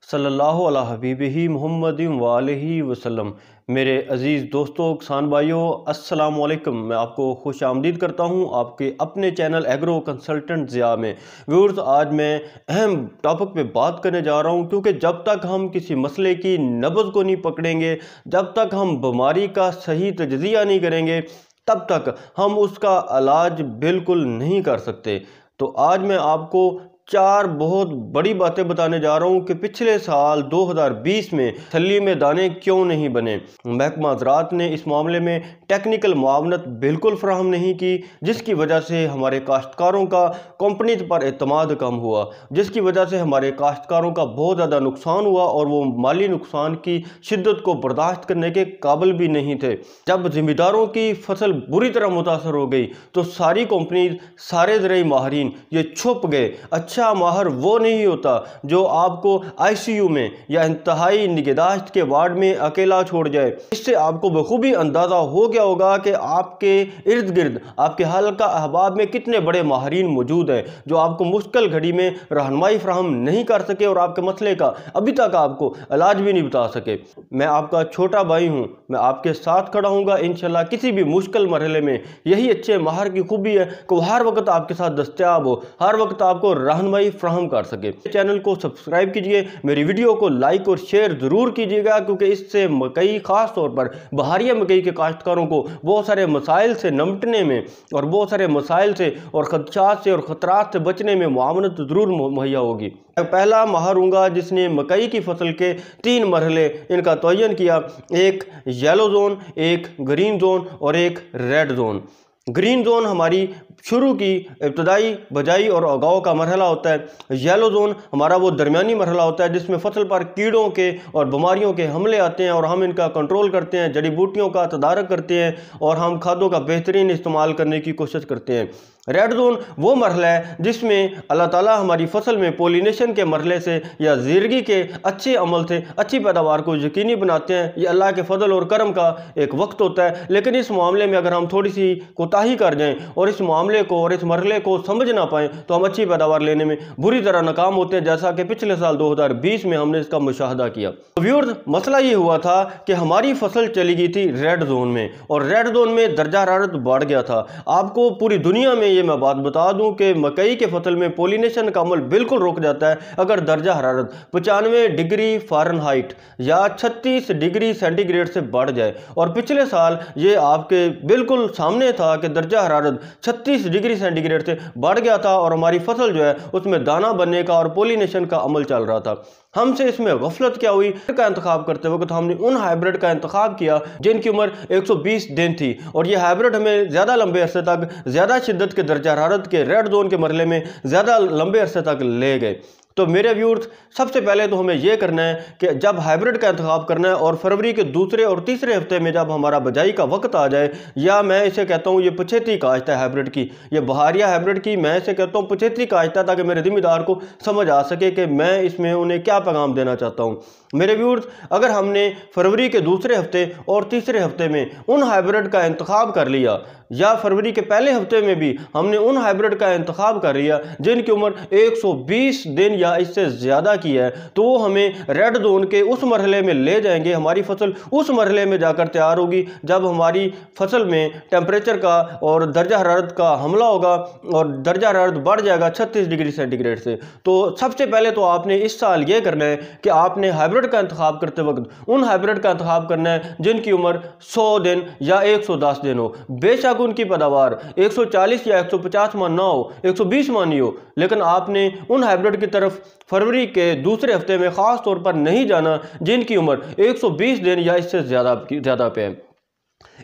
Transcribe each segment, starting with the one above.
सल्लल्लाहु अला हबीबिही मुहम्मदिन वालिही वसल्लम। मेरे अज़ीज़ दोस्तों, किसान भाइयों, अस्सलामु अलैकुम। मैं आपको खुश आमदीद करता हूँ आपके अपने चैनल एग्रो कंसल्टेंट ज़िया में। व्यूअर्स, आज मैं अहम टॉपिक पे बात करने जा रहा हूँ, क्योंकि जब तक हम किसी मसले की नब्ज़ को नहीं पकड़ेंगे, जब तक हम बीमारी का सही तजज़िया नहीं करेंगे, तब तक हम उसका इलाज बिल्कुल नहीं कर सकते। तो आज मैं आपको चार बहुत बड़ी बातें बताने जा रहा हूं कि पिछले साल 2020 में छल्ली में दाने क्यों नहीं बने। महकमा ज़राअत ने इस मामले में टेक्निकल मुआवनत बिल्कुल फराहम नहीं की, जिसकी वजह से हमारे काश्तकारों का कंपनी पर एतमाद कम हुआ, जिसकी वजह से हमारे काश्तकारों का बहुत ज़्यादा नुकसान हुआ और वो माली नुकसान की शिद्दत को बर्दाश्त करने के काबिल भी नहीं थे। जब ज़िम्मेदारों की फसल बुरी तरह मुतासर हो गई तो सारी कंपनी, सारे ज़राई माहरीन ये छुप गए। अच्छा माहर वो नहीं होता जो आपको आईसीयू में या इंतहाई निगहदाश्त के वार्ड में अकेला छोड़ जाए। इससे आपको बखूबी अंदाज़ा हो गया होगा कि आपके इर्द गिर्द, आपके हल्का अहबाब में कितने बड़े माहरीन मौजूद हैं जो आपको मुश्किल घड़ी में रहनुमाई फराहम नहीं कर सके और आपके मसले का अभी तक आपको इलाज भी नहीं बता सके। मैं आपका छोटा भाई हूँ, मैं आपके साथ खड़ा हूँगा इंशाल्लाह। किसी भी मुश्किल मरहले में यही अच्छे माहर की खूबी है कि वो हर वक्त आपके साथ दस्तयाब हो, हर वक्त आपको रहनुमाई फराहम कर सके। चैनल को सब्सक्राइब कीजिए, मेरी वीडियो को लाइक और शेयर जरूर कीजिएगा, क्योंकि इससे मकई, खास तौर पर बहारिया मकई के काश्तकारों को बहुत सारे मसाइल से निपटने में और बहुत सारे मसाइल से और खदशात से और ख़तरात से बचने में मुआवनत जरूर मुहैया होगी। पहला माहर हूँगा जिसने मकई की फसल के 3 मरहले इनका तयन किया, एक येलो जोन, एक ग्रीन जोन और एक रेड जोन। ग्रीन जोन हमारी शुरू की इब्तदाई बजाई और उगाव का मरहला होता है। येलो जोन हमारा वो दरमियानी मरहला होता है जिसमें फसल पर कीड़ों के और बीमारियों के हमले आते हैं और हम इनका कंट्रोल करते हैं, जड़ी बूटियों का तदारक करते हैं और हम खादों का बेहतरीन इस्तेमाल करने की कोशिश करते हैं। रेड जोन वो मरहला है जिसमें अल्लाह ताला हमारी फसल में पोलिनेशन के मरहले से या ज़िरगी के अच्छे अमल से अच्छी पैदावार को यकीनी बनाते हैं। ये अल्लाह के फजल और करम का एक वक्त होता है। लेकिन इस मामले में अगर हम थोड़ी सी कोताही कर जाएं और इस मामले को और इस मरहले को समझ ना पाएं तो हम अच्छी पैदावार लेने में बुरी तरह नाकाम होते हैं, जैसा कि पिछले साल 2020 में हमने इसका मुशाहदा किया। तो व्यूअर्स, मसला ये हुआ था कि हमारी फसल चली गई थी रेड जोन में और रेड जोन में दर्जा हरारत बढ़ गया था। आपको पूरी दुनिया में ये मैं बात बता दूं कि मकई के फसल में पोलिनेशन का अमल बिल्कुल रुक जाता है अगर दर्जा हरारत 95 डिग्री फ़ारेनहाइट या 36 डिग्री सेंटीग्रेड से बढ़ जाए। और पिछले साल ये आपके बिल्कुल सामने था कि दर्जा हरारत 36 डिग्री सेंटीग्रेड से बढ़ गया था और हमारी फसल जो है उसमें दाना बनने का और पोलिनेशन का अमल चल रहा था। हमसे इसमें गफलत क्या हुई का इंतखाब करते वक्त हमने उन हाइब्रिड का इंतखाब किया जिनकी उम्र 120 दिन थी और ये हाइब्रिड हमें ज़्यादा लंबे अरसे तक, ज़्यादा शिद्दत के दर्जा हरारत के रेड जोन के मरहले में ज़्यादा लंबे अरसे तक ले गए। तो मेरे व्यूअर्स, सबसे पहले तो हमें यह करना है कि जब हाइब्रिड का इंतखाब करना है और फरवरी के दूसरे और तीसरे हफ्ते में जब हमारा बजाई का वक्त आ जाए, या मैं इसे कहता हूँ ये पछेती काश्त है हाइब्रिड की, ये बहारिया हाइब्रिड की मैं इसे कहता हूँ पछेती काश्त है, ताकि मेरे जिम्मेदार को समझ आ सके कि मैं इसमें उन्हें क्या पैगाम देना चाहता हूँ। मेरे व्यूअर्स, अगर हमने फरवरी के दूसरे हफ्ते और तीसरे हफ्ते में उन हाइब्रिड का इंतखाब कर लिया या फरवरी के पहले हफ्ते में भी हमने उन हाइब्रिड का इंतखाब कर लिया जिनकी उम्र 120 दिन या इससे ज़्यादा की है, तो वो हमें रेड जोन के उस मरहले में ले जाएंगे। हमारी फसल उस मरहले में जाकर तैयार होगी जब हमारी फसल में टेम्परेचर का और दर्जा हरारत का हमला होगा और दर्जा हरारत बढ़ जाएगा 36 डिग्री सेंटीग्रेड से। तो सबसे पहले तो आपने इस साल ये करना है कि आपने हाइब्रिड का इंतखाब करते वक्त उन हाइब्रिड का इंतखाब करना है जिनकी उम्र 100 दिन या 110 दिन हो। बेशक उनकी पैदावार 140 या 150 मन ना हो, 120 मन ही हो, लेकिन आपने उन हाइब्रिड की तरफ फरवरी के दूसरे हफ्ते में खास तौर पर नहीं जाना जिनकी उम्र 120 दिन या इससे ज़्यादा पे है।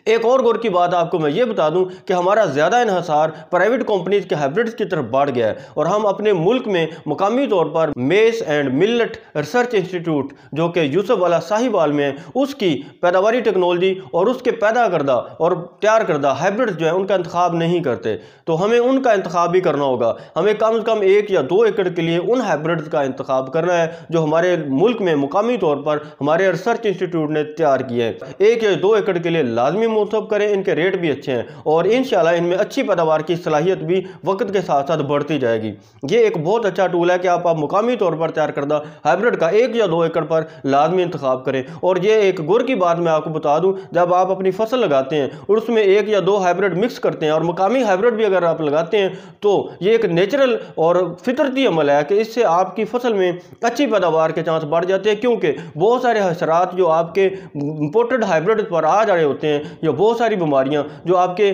एक और गौर की बात आपको मैं ये बता दूं कि हमारा ज़्यादा इन्हसार प्राइवेट कंपनीज के हाइब्रिड्स की तरफ बढ़ गया है और हम अपने मुल्क में मुकामी तौर पर mess and millet research institute जो कि यूसुफ वाला साहिवाल में है, उसकी पैदावारी टेक्नोलॉजी और उसके पैदा करदा और तैयार करदा हाइब्रिड्स जो है उनका इंतखाब नहीं करते। तो हमें उनका इंतखाब भी करना होगा। हमें कम से कम 1 या 2 एकड़ के लिए उन हाइब्रिड्स का इंतखाब करना है जो हमारे मुल्क में मुकामी तौर पर हमारे रिसर्च इंस्टीट्यूट ने तैयार किए हैं। 1 या 2 एकड़ के लिए लाजमी मुकामी मुंतखब करें, इनके रेट भी अच्छे हैं और इंशाल्लाह इनमें अच्छी पैदावार की सलाहियत भी वक्त के साथ साथ बढ़ती जाएगी। ये एक बहुत अच्छा टूल है कि आप मुकामी तौर पर तैयार करदा हाइब्रिड का 1 या 2 एकड़ पर लाजमी इंतखाब करें। और ये एक गुर की बात मैं आपको बता दूं, जब आप अपनी फसल लगाते हैं और उसमें 1 या 2 हाइब्रिड मिक्स करते हैं और मुकामी हाइब्रिड भी अगर आप लगाते हैं तो ये एक नेचुरल और फितरती अमल है कि इससे आपकी फसल में अच्छी पैदावार के चांस बढ़ जाते हैं, क्योंकि बहुत सारे हशरात जो आपके इंपोर्टेड हाइब्रिड पर आ जा रहे होते हैं या बहुत सारी बीमारियां जो आपके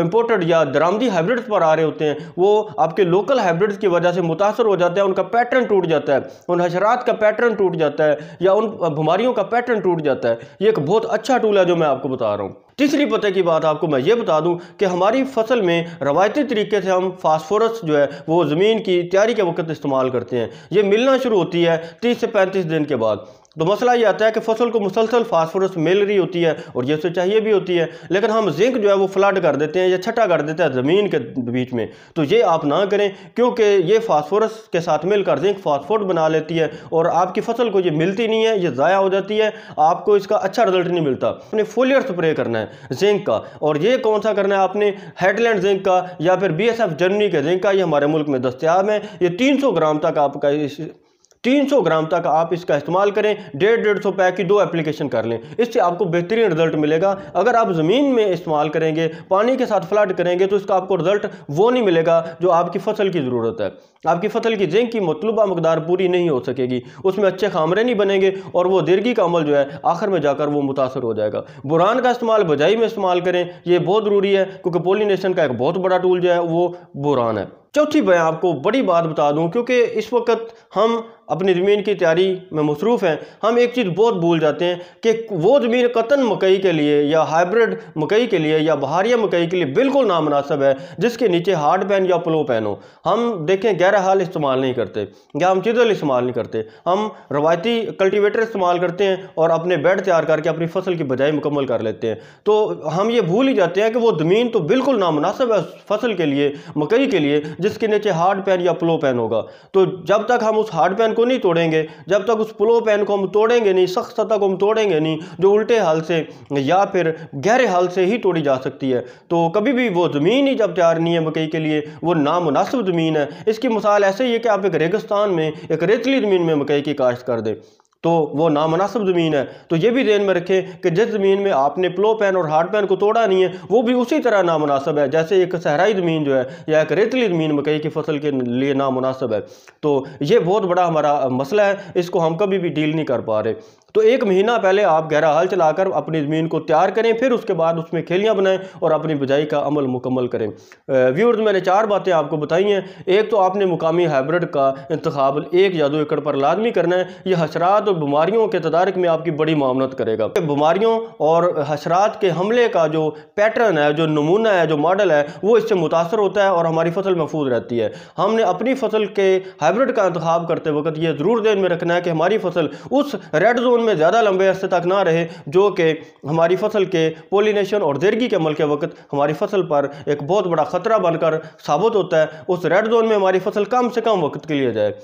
इंपोर्टेड या दरामदी हाइब्रिड पर आ रहे होते हैं वो आपके लोकल हाइब्रिड्स की वजह से मुतासर हो जाता है, उनका पैटर्न टूट जाता है, उन हशरात का पैटर्न टूट जाता है या उन बीमारियों का पैटर्न टूट जाता है। ये एक बहुत अच्छा टूल है जो मैं आपको बता रहा हूँ। तीसरी पते की बात आपको मैं ये बता दूं कि हमारी फसल में रवायती तरीके से हम फास्फोरस जो है वो ज़मीन की तैयारी के वक्त इस्तेमाल करते हैं। ये मिलना शुरू होती है 30 से 35 दिन के बाद। तो मसला ये आता है कि फसल को मुसलसल फास्फोरस मिल रही होती है और ये उसे चाहिए भी होती है, लेकिन हम जिंक जो है वो फ्लड कर देते हैं या छटा कर देते हैं ज़मीन के बीच में। तो ये आप ना करें, क्योंकि ये फास्फोरस के साथ मिलकर जिंक फास्फोट बना लेती है और आपकी फसल को ये मिलती नहीं है, ये ज़ाया हो जाती है, आपको इसका अच्छा रिजल्ट नहीं मिलता। अपने फोलियर स्प्रे करना है जिंक का, और ये कौन सा करना है आपने, हेडलैंड जिंक का या फिर BSF जर्मनी के जिंक का, ये हमारे मुल्क में दस्तयाब है। ये 300 ग्राम तक आपका 300 ग्राम तक आप इसका इस्तेमाल करें, 150-150 पैक की 2 एप्लीकेशन कर लें, इससे आपको बेहतरीन रिजल्ट मिलेगा। अगर आप ज़मीन में इस्तेमाल करेंगे, पानी के साथ फ्लड करेंगे तो इसका आपको रिजल्ट वो नहीं मिलेगा जो आपकी फसल की ज़रूरत है। आपकी फसल की जिंक की मतलूबा मकदार पूरी नहीं हो सकेगी, उसमें अच्छे खामरे नहीं बनेंगे और वो देरगी का अमल जो है आखिर में जाकर वो मुतासर हो जाएगा। बोरान का इस्तेमाल बजाई में इस्तेमाल करें, ये बहुत ज़रूरी है, क्योंकि पॉलिनेशन का एक बहुत बड़ा टूल जो है वो बोरान है। चौथी मैं आपको बड़ी बात बता दूं, क्योंकि इस वक्त हम अपनी ज़मीन की तैयारी में मसरूफ़ हैं, हम एक चीज़ बहुत भूल जाते हैं कि वो ज़मीन कतन मकई के लिए या हाइब्रिड मकई के लिए या बहारिया मकई के लिए बिल्कुल नामुनासिब है जिसके नीचे हार्ड पैन या प्लो पैन हो। हम देखें गहरा हाल इस्तेमाल नहीं करते या हम चिदल इस्तेमाल नहीं करते, हम रवायती कल्टीवेटर इस्तेमाल करते हैं और अपने बेड तैयार करके अपनी फसल की बजाई मुकम्मल कर लेते हैं। तो हम ये भूल ही जाते हैं कि वो ज़मीन तो बिल्कुल नामुनासिब है फसल के लिए, मकई के लिए, जिसके नीचे हार्ड पैन या प्लो पैन होगा। तो जब तक हम उस हार्ड पैन को नहीं तोड़ेंगे, जब तक उस प्लो पैन को हम तोड़ेंगे नहीं, सख्त सतह को हम तोड़ेंगे नहीं, जो उल्टे हाल से या फिर गहरे हाल से ही तोड़ी जा सकती है, तो कभी भी वो ज़मीन ही जब तैयार नहीं है मकई के लिए, वो नामुनासिब ज़मीन है। इसकी मिसाल ऐसे ही है कि आप एक रेगिस्तान में एक रेतली ज़मीन में मकई की काश्त कर दें तो वो नामुनासिब ज़मीन है। तो ये भी ध्यान में रखें कि जिस ज़मीन में आपने प्लो पैन और हार्ड पैन को तोड़ा नहीं है वो भी उसी तरह नामुनासिब है जैसे एक सहराई ज़मीन जो है या एक रेतली ज़मीन मकई की फसल के लिए नामुनासिब है। तो ये बहुत बड़ा हमारा मसला है, इसको हम कभी भी डील नहीं कर पा रहे। तो 1 महीना पहले आप गहरा हल चलाकर अपनी ज़मीन को तैयार करें, फिर उसके बाद उसमें खेलियाँ बनाएं और अपनी बिजाई का अमल मुकम्मल करें। व्यूअर्स, मैंने 4 बातें आपको बताई हैं। एक तो आपने मुकामी हाइब्रिड का इंतखाब 1 या 2 एकड़ पर लाजमी करना है। यह हशरात और बीमारियों के तदारक में आपकी बड़ी मामनत करेगा। बीमारियों और हशरात के हमले का जो पैटर्न है, जो नमूना है, जो मॉडल है, वो इससे मुतासर होता है और हमारी फसल महफूज रहती है। हमने अपनी फसल के हाइब्रिड का इंतखाब करते वक्त यह ज़रूर ध्यान में रखना है कि हमारी फसल उस रेड जोन में ज़्यादा लंबे अरसे तक ना रहे जो कि हमारी फसल के पोलिनेशन और देरगी के अमल के वक्त हमारी फसल पर एक बहुत बड़ा खतरा बनकर साबित होता है। उस रेड जोन में हमारी फसल कम से कम वक्त के लिए जाए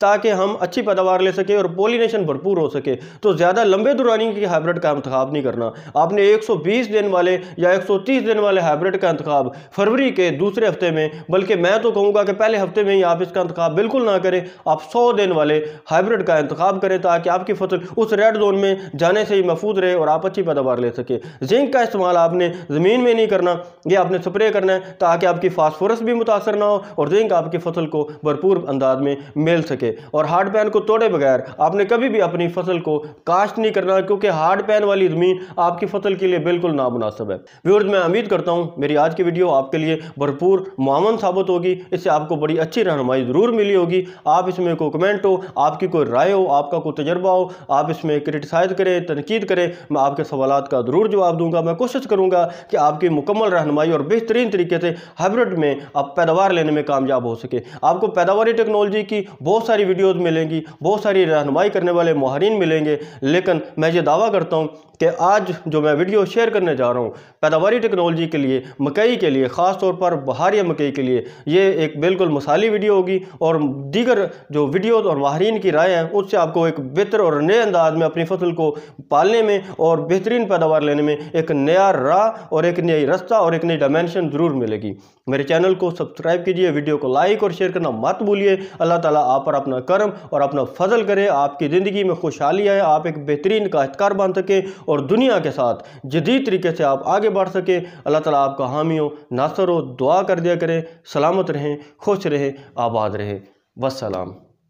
ताकि हम अच्छी पैदावार ले सके और पोलिनेशन भरपूर हो सके। तो ज़्यादा लंबे दुरानी की हाइब्रिड का इंतखाब नहीं करना। आपने 120 दिन वाले या 130 दिन वाले हाइब्रिड का इंतखाब फरवरी के दूसरे हफ्ते में, बल्कि मैं तो कहूँगा कि पहले हफ्ते में ही आप इसका इंतखाब बिल्कुल ना करें। आप 100 दिन वाले हाइब्रिड का इंतखाब करें ताकि आपकी फसल उस रेड जोन में जाने से ही महफूज रहे और आप अच्छी पैदावार ले सके। जिंक का इस्तेमाल आपने ज़मीन में नहीं करना, ये आपने स्प्रे करना है ताकि आपकी फास्फोरस भी मुतासर ना हो और जिंक आपकी फसल को भरपूर अंदाज में मिल सके। और हार्ड पैन को तोड़े बगैर आपने कभी भी अपनी फसल को काश्त नहीं करना, क्योंकि हार्ड पैन वाली ज़मीन आपकी फसल के लिए बिल्कुल नामुनासिब है। व्यूअर्स, मैं उम्मीद करता हूं मेरी आज की वीडियो आपके लिए भरपूर मुआवन साबित होगी, इससे आपको बड़ी अच्छी रहनुमाई ज़रूर मिली होगी। आप इसमें कोई कमेंट हो, आपकी कोई राय हो, आपका कोई तजर्बा हो, आप इसमें क्रिटिसाइज़ करें, तनकीद करें, मैं आपके सवालात का ज़रूर जवाब दूंगा। मैं कोशिश करूँगा कि आपकी मुकम्मल रहनुमाई और बेहतरीन तरीके से हाइब्रिड में आप पैदावार लेने में कामयाब हो सके। आपको पैदावारी टेक्नोलॉजी की बहुत सारी सारी वीडियोज़ मिलेंगी, बहुत सारी रहनुमाई करने वाले माहिरीन मिलेंगे। लेकिन मैं ये दावा करता हूँ कि आज जो मैं वीडियो शेयर करने जा रहा हूँ पैदावारी टेक्नोलॉजी के लिए, मकई के लिए, ख़ास तौर पर बहारिया मकई के लिए, ये एक बिल्कुल मिसाली वीडियो होगी और दीगर जो वीडियोज़ और माहिरीन की राय है उससे आपको एक बेहतर और नए अंदाज में अपनी फसल को पालने में और बेहतरीन पैदावार लेने में एक नया राह और एक नई रास्ता और एक नई डायमेंशन ज़रूर मिलेगी। मेरे चैनल को सब्सक्राइब कीजिए, वीडियो को लाइक और शेयर करना मत भूलिए। अल्लाह ताला आप पर अपना करम और अपना फजल करे, आपकी ज़िंदगी में खुशहाली आए, आप एक बेहतरीन काश्तकार बन सके और दुनिया के साथ जदीद तरीके से आप आगे बढ़ सके। अल्लाह ताला आपका हामी हो, नासर हो, दुआ कर दिया करें। सलामत रहें, खुश रहें, आबाद रहें। वस्सलाम।